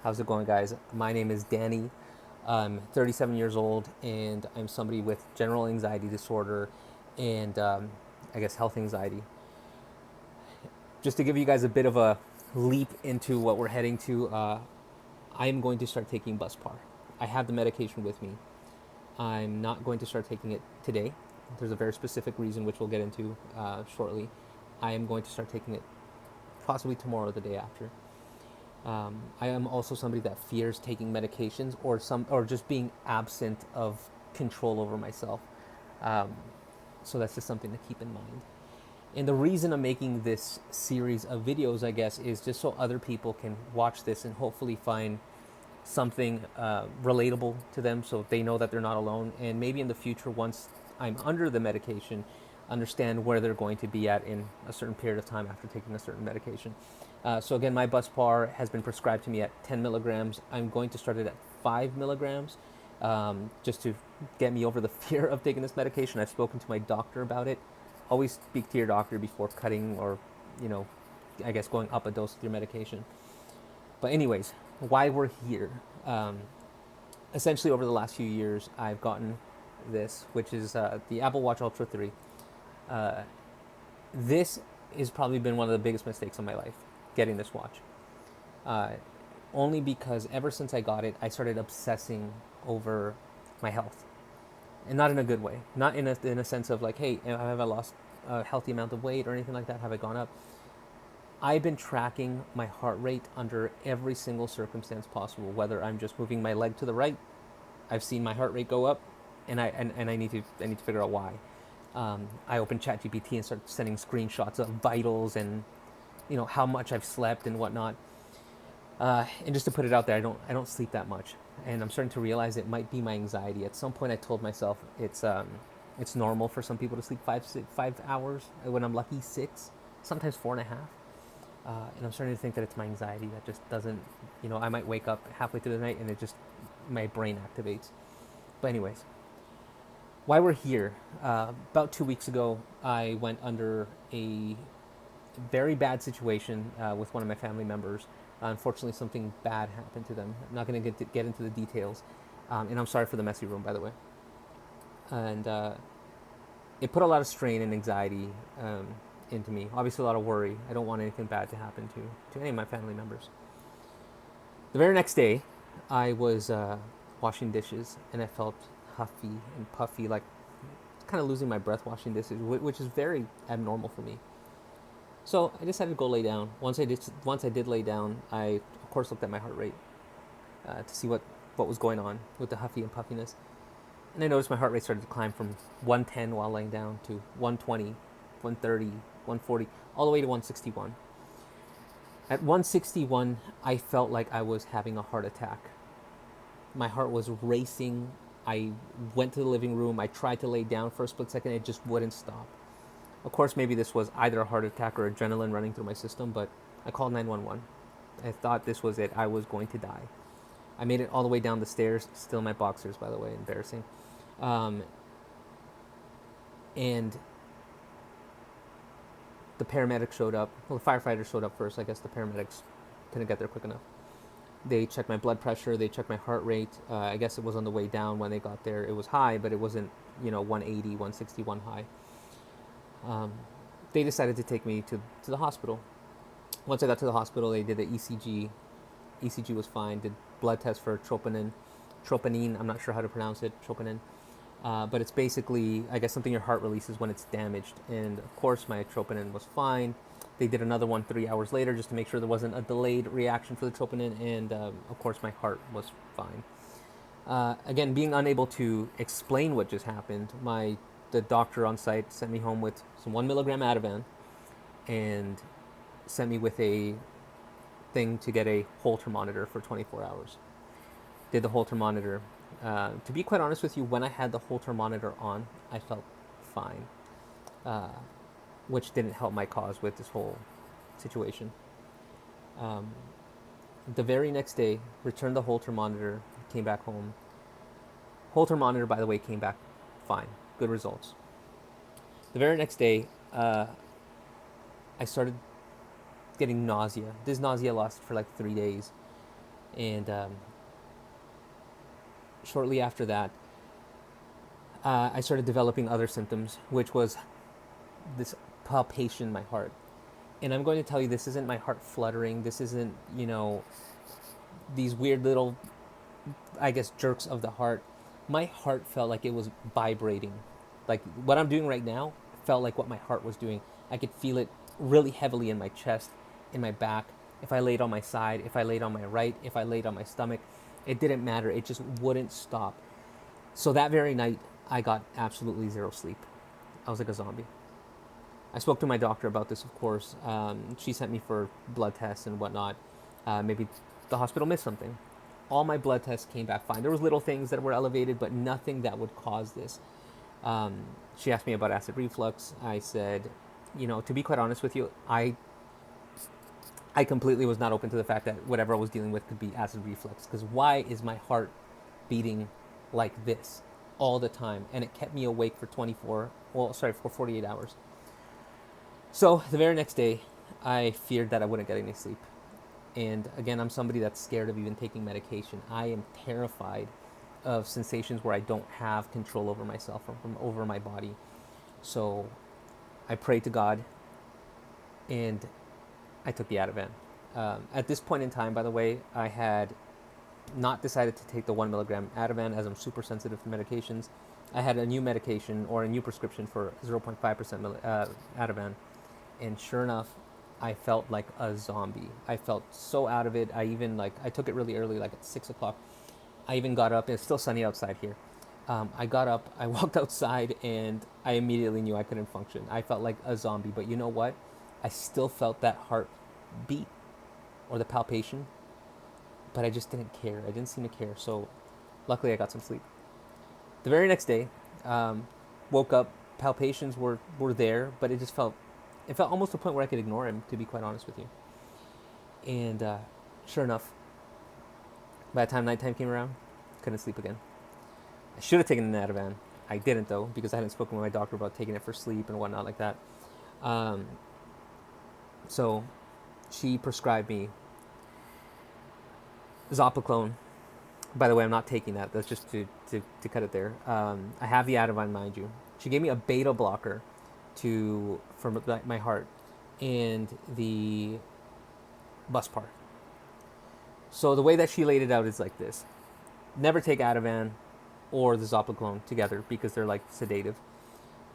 How's it going, guys? My name is Danny. I'm 37 years old, and I'm somebody with general anxiety disorder and I guess health anxiety. Just to give you guys a bit of a leap into what we're heading to, I am going to start taking Buspar. I have the medication with me. I'm not going to start taking it today. There's a very specific reason, which we'll get into shortly. I am going to start taking it possibly tomorrow or the day after. I am also somebody that fears taking medications or just being absent of control over myself. Um, so that's just something to keep in mind. And the reason I'm making this series of videos, I guess, is just so other people can watch this and hopefully find something relatable to them, so they know that they're not alone. And maybe in the future, once I'm under the medication, understand where they're going to be at in a certain period of time after taking a certain medication. So again, my Buspar has been prescribed to me at 10 milligrams. I'm going to start it at 5 milligrams, just to get me over the fear of taking this medication. I've spoken to my doctor about it. Always speak to your doctor before cutting or, you know, I guess going up a dose of your medication. But anyways, why we're here. Um, Essentially, over the last few years, I've gotten this, which is the Apple Watch Ultra 3. Uh, this has probably been one of the biggest mistakes of my life, getting this watch. Uh, Only because ever since I got it, I started obsessing over my health. And not in a good way. Not in a sense of like, hey, have I lost a healthy amount of weight or anything like that? Have I gone up? I've been tracking my heart rate under every single circumstance possible. Whether I'm just moving my leg to the right, I've seen my heart rate go up, and I need to figure out why. I open ChatGPT and start sending screenshots of vitals and how much I've slept and whatnot. And just to put it out there, I don't sleep that much, and I'm starting to realize it might be my anxiety. At some point, I told myself it's normal for some people to sleep 5 hours. When I'm lucky, 6, sometimes 4.5. And I'm starting to think that it's my anxiety that just doesn't, I might wake up halfway through the night and my brain activates. But anyways, why we're here. About 2 weeks ago, I went under a very bad situation with one of my family members. Unfortunately, something bad happened to them. I'm not going to get into the details. And I'm sorry for the messy room, by the way. And it put a lot of strain and anxiety into me. Obviously, a lot of worry. I don't want anything bad to happen to any of my family members. The very next day, I was washing dishes, and I felt huffy and puffy, like kind of losing my breath washing dishes, which is very abnormal for me. So I decided to go lay down. Once I did lay down, I of course looked at my heart rate to see what was going on with the huffy and puffiness. And I noticed my heart rate started to climb from 110 while laying down to 120, 130, 140, all the way to 161. At 161, I felt like I was having a heart attack. My heart was racing. I went to the living room. I tried to lay down for a split second. It just wouldn't stop. Of course, maybe this was either a heart attack or adrenaline running through my system, but I called 911. I thought this was it. I was going to die. I made it all the way down the stairs, still in my boxers, by the way, embarrassing. Um, and the paramedics showed up. Well, the firefighters showed up first. I guess the paramedics couldn't get there quick enough. They checked my blood pressure. They checked my heart rate. I guess it was on the way down when they got there. It was high, but it wasn't, 180, 161 high. They decided to take me to the hospital. Once I got to the hospital, they did the ECG. ECG was fine. Did blood test for troponin. I'm not sure how to pronounce it. Troponin. But it's basically, I guess, something your heart releases when it's damaged. And of course, my troponin was fine. They did another one 3 hours later just to make sure there wasn't a delayed reaction for the troponin. And of course, my heart was fine. Again, being unable to explain what just happened, the doctor on site sent me home with some 1 milligram Ativan and sent me with a thing to get a Holter monitor for 24 hours. Did the Holter monitor. To be quite honest with you, when I had the Holter monitor on, I felt fine, which didn't help my cause with this whole situation. Um, the very next day, returned the Holter monitor, came back home. Holter monitor, by the way, came back fine. Good results. The very next day, I started getting nausea. This nausea lasted for like 3 days. And shortly after that, I started developing other symptoms, which was this palpation in my heart. And I'm going to tell you, this isn't my heart fluttering. This isn't, these weird little, I guess, jerks of the heart. My heart felt like it was vibrating. Like what I'm doing right now felt like what my heart was doing. I could feel it really heavily in my chest, in my back. If I laid on my side, if I laid on my right, if I laid on my stomach, it didn't matter. It just wouldn't stop. So that very night, I got absolutely zero sleep. I was like a zombie. I spoke to my doctor about this, of course. She sent me for blood tests and whatnot. Maybe the hospital missed something. All my blood tests came back fine. There was little things that were elevated, but nothing that would cause this. Um, she asked me about acid reflux. I said, to be quite honest with you, I completely was not open to the fact that whatever I was dealing with could be acid reflux. Because why is my heart beating like this all the time? And it kept me awake for 48 hours. So the very next day, I feared that I wouldn't get any sleep. And again, I'm somebody that's scared of even taking medication. I am terrified of sensations where I don't have control over myself or over my body. So I prayed to God and I took the Ativan. At this point in time, by the way, I had not decided to take the 1 milligram Ativan as I'm super sensitive to medications. I had a new medication or a new prescription for 0.5% Ativan. And sure enough, I felt like a zombie. I felt so out of it. I took it really early, like at 6 o'clock. I even got up. It's still sunny outside here. I got up, I walked outside, and I immediately knew I couldn't function. I felt like a zombie. But you know what? I still felt that heart beat or the palpation, but I just didn't care. I didn't seem to care. So luckily, I got some sleep. The very next day, woke up. Palpitations were there, but it felt almost to a point where I could ignore him, to be quite honest with you. And sure enough, by the time nighttime came around, couldn't sleep again. I should have taken an Ativan. I didn't though, because I hadn't spoken with my doctor about taking it for sleep and whatnot like that. Um, so she prescribed me Zopiclone. By the way, I'm not taking that. That's just to cut it there. I have the Ativan, mind you. She gave me a beta blocker for my heart and the Buspar. So the way that she laid it out is like this: never take Ativan or the Zopiclone together because they're like sedative.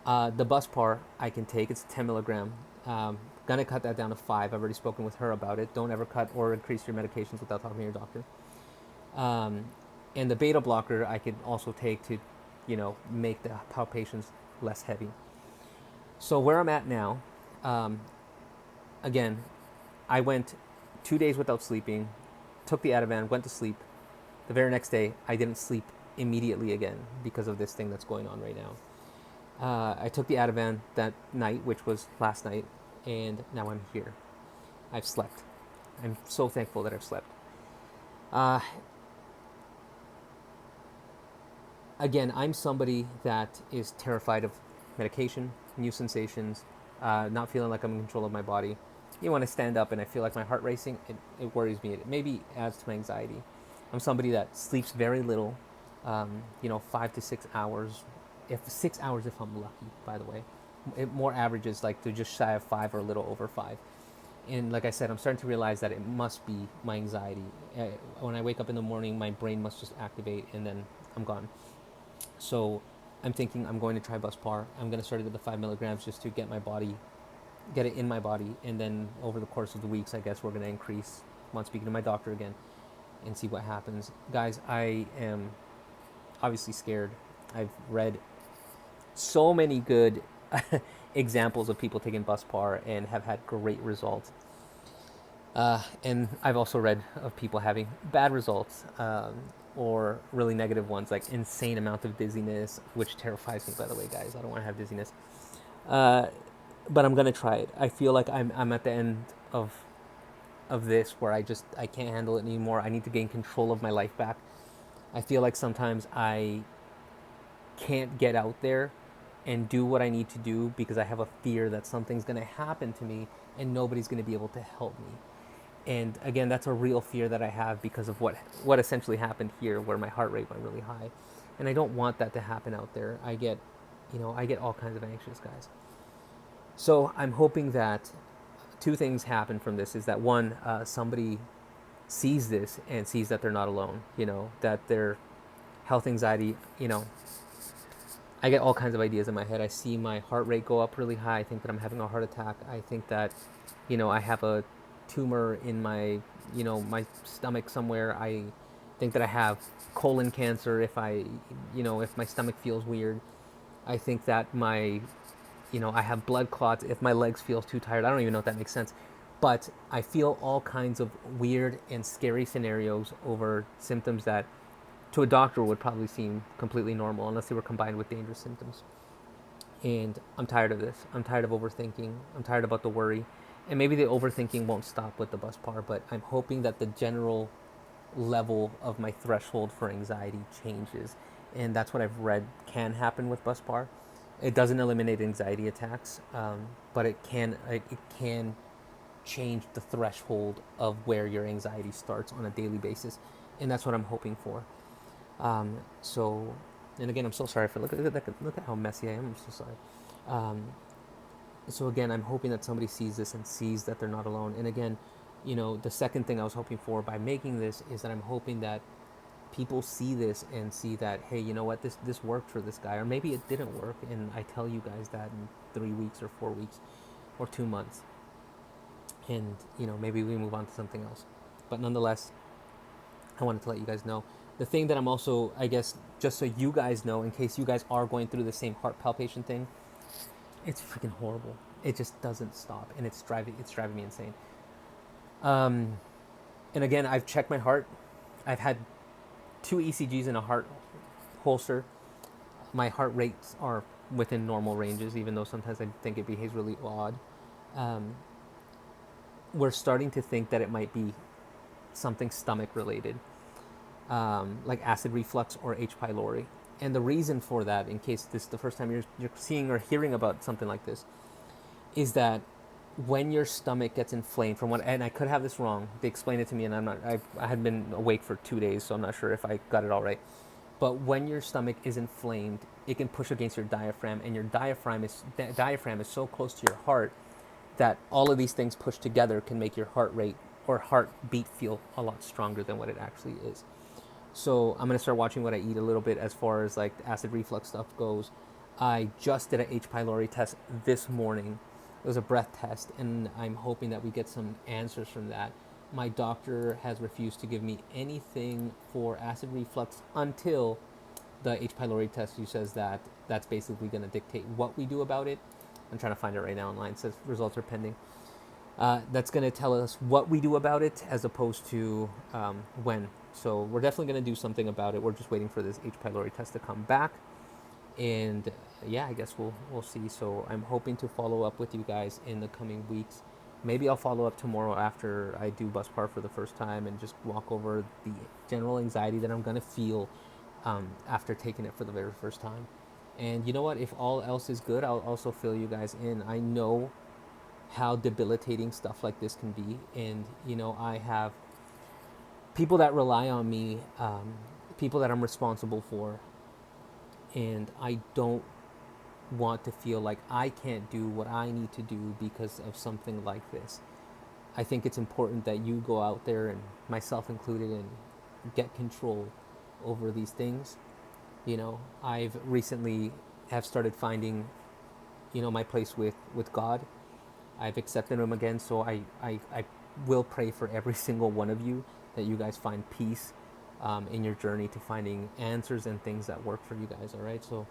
The Buspar I can take. It's 10 milligram. Gonna cut that down to 5. I've already spoken with her about it. Don't ever cut or increase your medications without talking to your doctor. And the beta blocker I could also take to, make the palpitations less heavy. So where I'm at now, again, I went 2 days without sleeping, took the Ativan, went to sleep. The very next day, I didn't sleep immediately again because of this thing that's going on right now. I took the Ativan that night, which was last night, and now I'm here. I've slept. I'm so thankful that I've slept. Uh, Again, I'm somebody that is terrified of medication, new sensations, not feeling like I'm in control of my body. You want to stand up and I feel like my heart racing, it worries me. It maybe adds to my anxiety. I'm somebody that sleeps very little, 5 to 6 hours, if 6 hours if I'm lucky, by the way. More averages like to just shy of 5 or a little over 5. And like I said, I'm starting to realize that it must be my anxiety. When I wake up in the morning, my brain must just activate and then I'm gone. So I'm thinking I'm going to try Buspar. I'm going to start it at the 5 milligrams just to get it in my body. And then over the course of the weeks, I guess we're going to increase once speaking to my doctor again and see what happens. Guys, I am obviously scared. I've read so many good examples of people taking Buspar and have had great results. And I've also read of people having bad results or really negative ones, like insane amount of dizziness, which terrifies me, by the way, guys. I don't want to have dizziness. But I'm going to try it. I feel like I'm at the end of this where I can't handle it anymore. I need to gain control of my life back. I feel like sometimes I can't get out there and do what I need to do because I have a fear that something's going to happen to me and nobody's going to be able to help me. And again, that's a real fear that I have because of what essentially happened here, where my heart rate went really high, and I don't want that to happen out there. I get all kinds of anxious, guys. So I'm hoping that two things happen from this: is that one, somebody sees this and sees that they're not alone. That their health anxiety. I get all kinds of ideas in my head. I see my heart rate go up really high. I think that I'm having a heart attack. I think that, I have a tumor in my stomach somewhere. I think that I have colon cancer if my stomach feels weird. I think that I have blood clots if my legs feel too tired. I don't even know if that makes sense. But I feel all kinds of weird and scary scenarios over symptoms that to a doctor would probably seem completely normal unless they were combined with dangerous symptoms. And I'm tired of this. I'm tired of overthinking. I'm tired about the worry. And maybe the overthinking won't stop with the Buspar, but I'm hoping that the general level of my threshold for anxiety changes. And that's what I've read can happen with Buspar. It doesn't eliminate anxiety attacks, but it can change the threshold of where your anxiety starts on a daily basis. And that's what I'm hoping for. So, and again, I'm so sorry for look at how messy I am. I'm so sorry. Um, so again, I'm hoping that somebody sees this and sees that they're not alone. And again, the second thing I was hoping for by making this is that I'm hoping that people see this and see that, hey, you know what, this worked for this guy, or maybe it didn't work, and I tell you guys that in 3 weeks or 4 weeks or 2 months, and maybe we move on to something else. But nonetheless, I wanted to let you guys know. The thing that I'm also, I guess, just so you guys know, in case you guys are going through the same heart palpitation thing, it's freaking horrible. It just doesn't stop, and it's driving me insane. Um, and again, I've checked my heart. I've had 2 ECGs in a heart holster. My heart rates are within normal ranges, even though sometimes I think it behaves really odd. Um, we're starting to think that it might be something stomach related, like acid reflux or H. pylori. And the reason for that, in case this is the first time you're seeing or hearing about something like this, is that when your stomach gets inflamed, and I could have this wrong, they explained it to me, and I had been awake for 2 days, so I'm not sure if I got it all right. But when your stomach is inflamed, it can push against your diaphragm, and your diaphragm is so close to your heart that all of these things pushed together can make your heart rate or heartbeat feel a lot stronger than what it actually is. So I'm gonna start watching what I eat a little bit as far as like the acid reflux stuff goes. I just did an H. pylori test this morning. It was a breath test, and I'm hoping that we get some answers from that. My doctor has refused to give me anything for acid reflux until the H. pylori test. Who says that that's basically going to dictate what we do about it. I'm trying to find it right now online. It says results are pending. That's going to tell us what we do about it as opposed to when. So we're definitely going to do something about it. We're just waiting for this H. pylori test to come back. And yeah, I guess we'll see. So I'm hoping to follow up with you guys in the coming weeks. Maybe I'll follow up tomorrow after I do Buspar for the first time and just walk over the general anxiety that I'm gonna feel after taking it for the very first time. And you know what? If all else is good, I'll also fill you guys in. I know how debilitating stuff like this can be, and I have people that rely on me, people that I'm responsible for, and I don't want to feel like I can't do what I need to do because of something like this. I think it's important that you go out there, and myself included, and get control over these things. I've recently have started finding, my place with God. I've accepted Him again, so I will pray for every single one of you that you guys find peace in your journey to finding answers and things that work for you guys. All right, so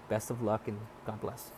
best of luck and God bless.